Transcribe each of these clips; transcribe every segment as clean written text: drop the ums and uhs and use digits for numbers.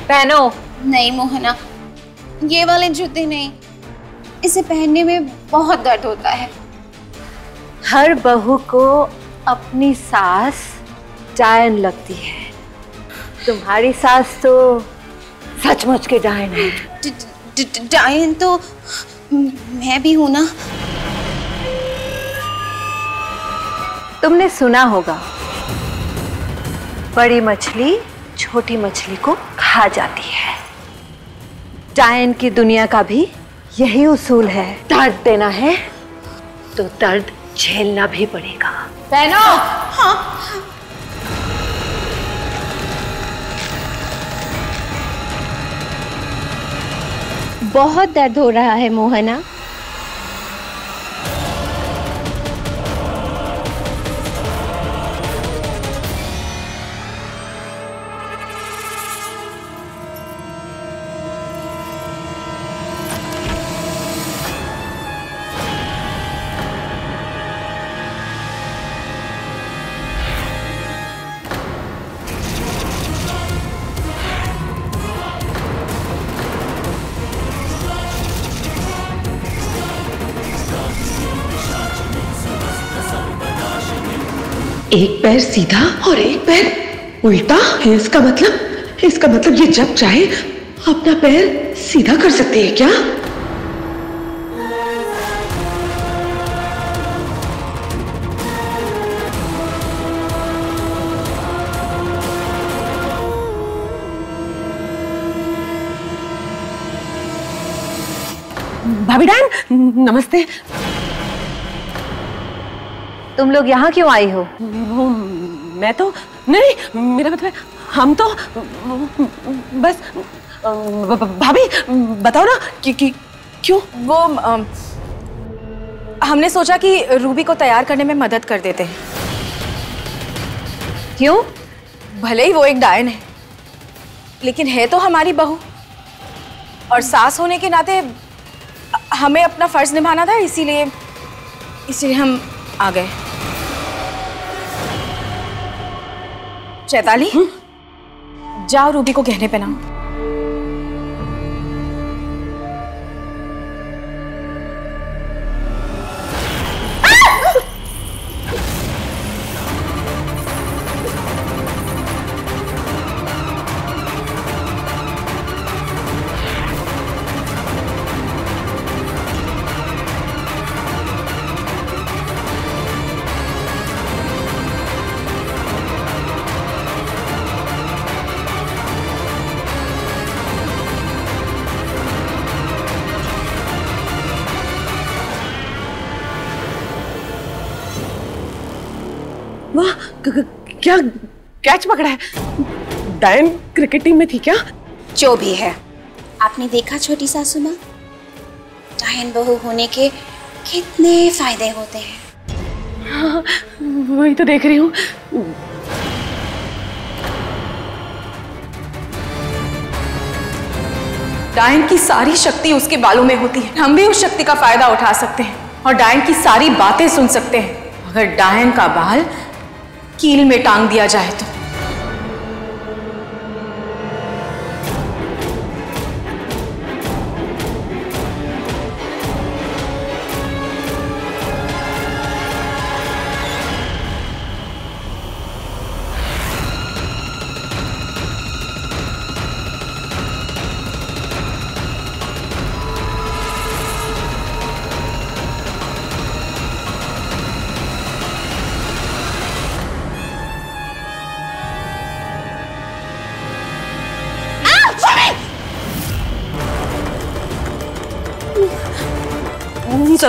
पहनो। नहीं मोहना, ये वाले जूते नहीं, इसे पहनने में बहुत दर्द होता है। हर बहू को अपनी सास डायन लगती है। तुम्हारी सास तो सचमुच के डायन है। डायन तो मैं भी हूं ना। तुमने सुना होगा, बड़ी मछली छोटी मछली को खा जाती है। डायन की दुनिया का भी यही उसूल है। दर्द देना है तो दर्द झेलना भी पड़ेगा। पहनो। हाँ। बहुत दर्द हो रहा है मोहना। एक पैर सीधा और एक पैर उल्टा है। इसका मतलब ये जब चाहे अपना पैर सीधा कर सकते हैं क्या? भाभी डायन, नमस्ते। तुम लोग यहाँ क्यों आई हो? वो मैं तो नहीं, मेरा मतलब हम तो बस भाभी बताओ ना कि क्यों? वो हमने सोचा कि रूबी को तैयार करने में मदद कर देते हैं। क्यों? भले ही वो एक डायन है, लेकिन है तो हमारी बहू, और सास होने के नाते हमें अपना फर्ज निभाना था, इसीलिए हम आ गए। चैताली, जाओ रूबी को गहने पहनाओ। वाह, क्या कैच पकड़ा है? डायन क्रिकेट टीम में थी क्या? जो भी है, आपने देखा छोटी सासू माँ, डायन बहू होने के कितने फायदे होते हैं। हाँ, वही तो देख रही हूँ। डायन की सारी शक्ति उसके बालों में होती है। हम भी उस शक्ति का फायदा उठा सकते हैं और डायन की सारी बातें सुन सकते हैं। अगर डायन का बाल कील में टांग दिया जाए तो।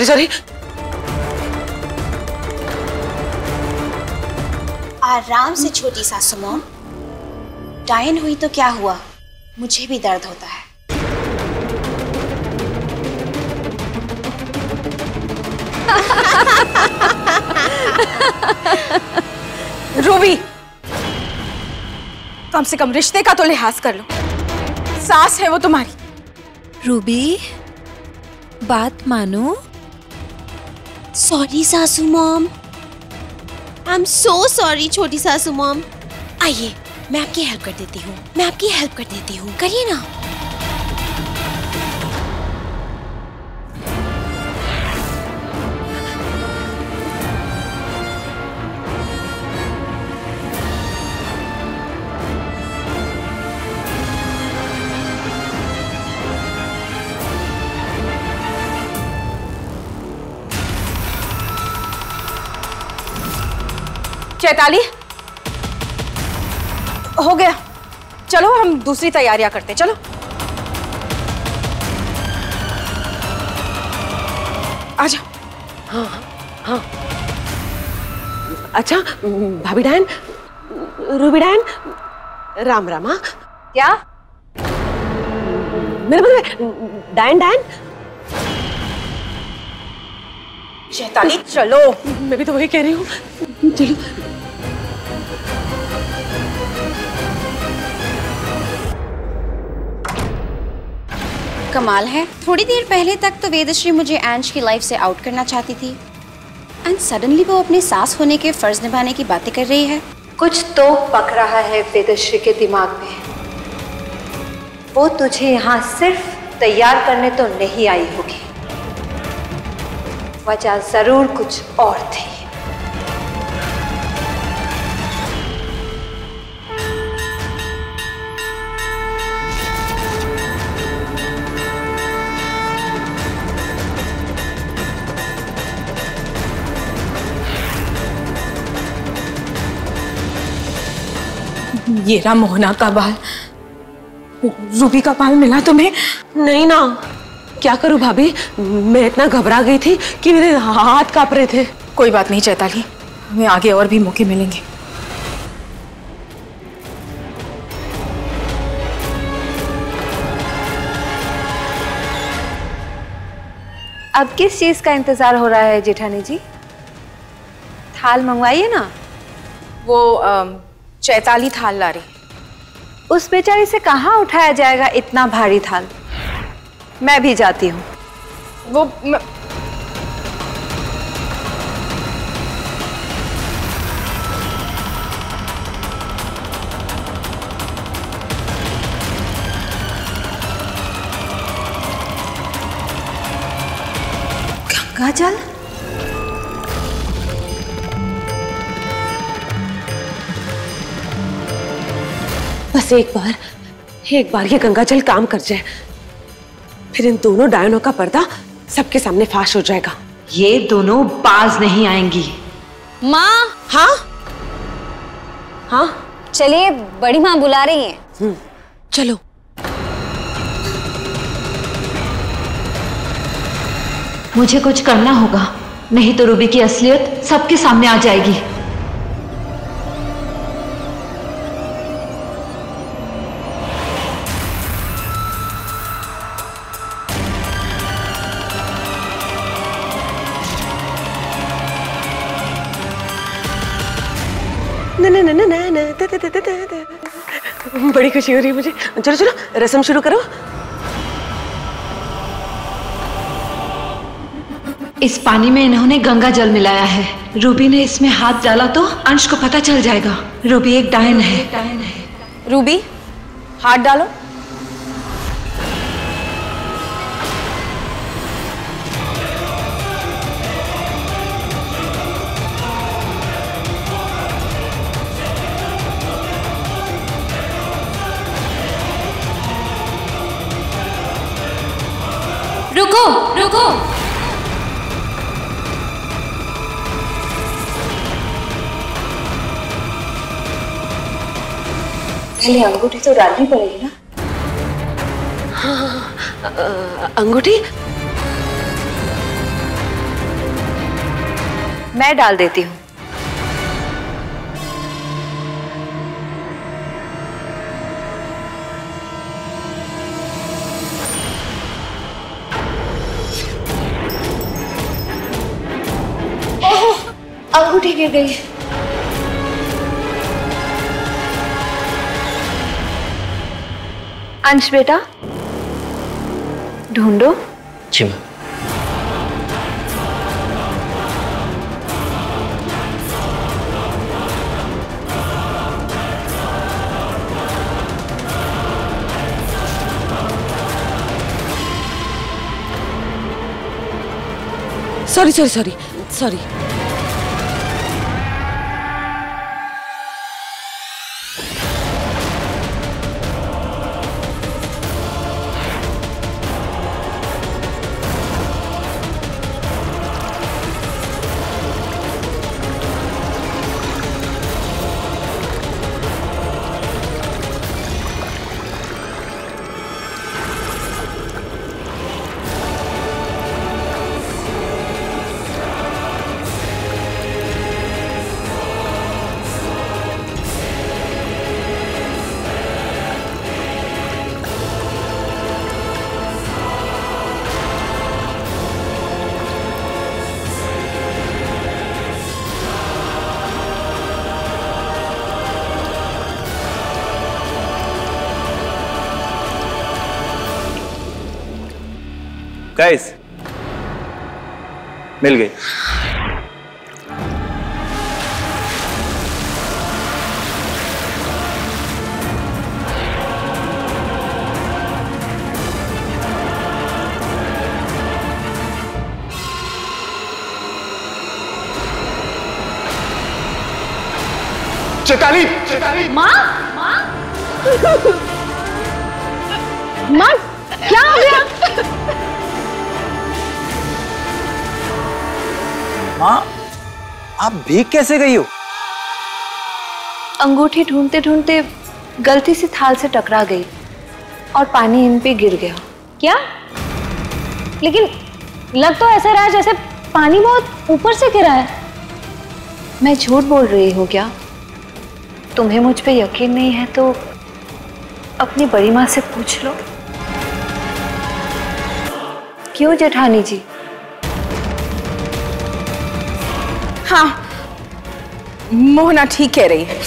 सॉरी। आराम से छोटी सासू माँ, डायन हुई तो क्या हुआ, मुझे भी दर्द होता है। रूबी, कम से कम रिश्ते का तो लिहाज कर लो। सास है वो तुम्हारी। रूबी, बात मानो। सॉरी सासू mom, I am so sorry छोटी सासू मॉम। आइए मैं आपकी हेल्प कर देती हूँ, मैं आपकी हेल्प कर देती हूँ, करिए ना। चैताली, हो गया, चलो हम दूसरी तैयारियां करते हैं, चलो। आजा। हाँ हाँ। अच्छा भाभी डायन, रूबी डायन, राम रामा। क्या? मेरे मतलब डायन डायन। चैताली चलो। मैं भी तो वही कह रही हूँ, चलो। कमाल है, थोड़ी देर पहले तक तो वेदश्री मुझे अंश की लाइफ से आउट करना चाहती थी, एंड सडनली वो अपने सास होने के फर्ज निभाने की बातें कर रही है। कुछ तो पक रहा है वेदश्री के दिमाग में। वो तुझे यहाँ सिर्फ तैयार करने तो नहीं आई होगी, वजह जरूर कुछ और थी। ये रहा मोहना का बाल। रूबी का बाल मिला तुम्हें? नहीं ना, क्या करूं भाभी, मैं इतना घबरा गई थी कि मेरे हाथ कांप रहे थे। कोई बात नहीं चैताली, हमें आगे और भी मौके मिलेंगे। अब किस चीज का इंतजार हो रहा है जेठानी जी? थाल मंगवाइए ना। वो चैताली थाल ला रही। उस बेचारी से कहाँ उठाया जाएगा इतना भारी थाल? मैं भी जाती हूँ। वो गंगा जल? बस एक बार ये गंगा जल काम कर जाए, फिर इन दोनों डायनों का पर्दा सबके सामने फाश हो जाएगा। ये दोनों बाज नहीं आएंगी। माँ। हाँ हाँ, चलिए, बड़ी माँ बुला रही हैं। चलो। मुझे कुछ करना होगा, नहीं तो रूबी की असलियत सबके सामने आ जाएगी। बड़ी खुशी हो रही है मुझे। चलो चलो, रस्म शुरू करो। इस पानी में इन्होंने गंगा जल मिलाया है। रूबी ने इसमें हाथ डाला तो अंश को पता चल जाएगा रूबी एक डायन है। रूबी, हाथ डालो। रुको रुको। पहले अंगूठी तो डालनी पड़ेगी ना। हाँ, अंगूठी मैं डाल देती हूँ। अंगूठी गिर गई। अंश बेटा, ढूंढो। जी ma'am. Sorry sorry sorry sorry. Guys, मिल गई। चैताली, चैताली। माँ, माँ, माँ, क्या हो गया? माँ, आप भीग कैसे गई हो? अंगूठी ढूंढते ढूंढते गलती से थाल से टकरा गई और पानी इन पे गिर गया। क्या? लेकिन लग तो ऐसा रहा जैसे पानी बहुत ऊपर से गिरा है। मैं झूठ बोल रही हूँ क्या? तुम्हें मुझ पे यकीन नहीं है तो अपनी बड़ी माँ से पूछ लो। क्यों जेठानी जी? हाँ, मोहना ठीक कह रही है।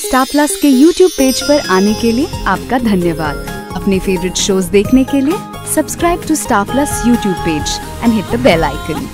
स्टार प्लस के YouTube पेज पर आने के लिए आपका धन्यवाद। अपने फेवरेट शोज देखने के लिए subscribe to Star Plus YouTube page and hit the bell icon.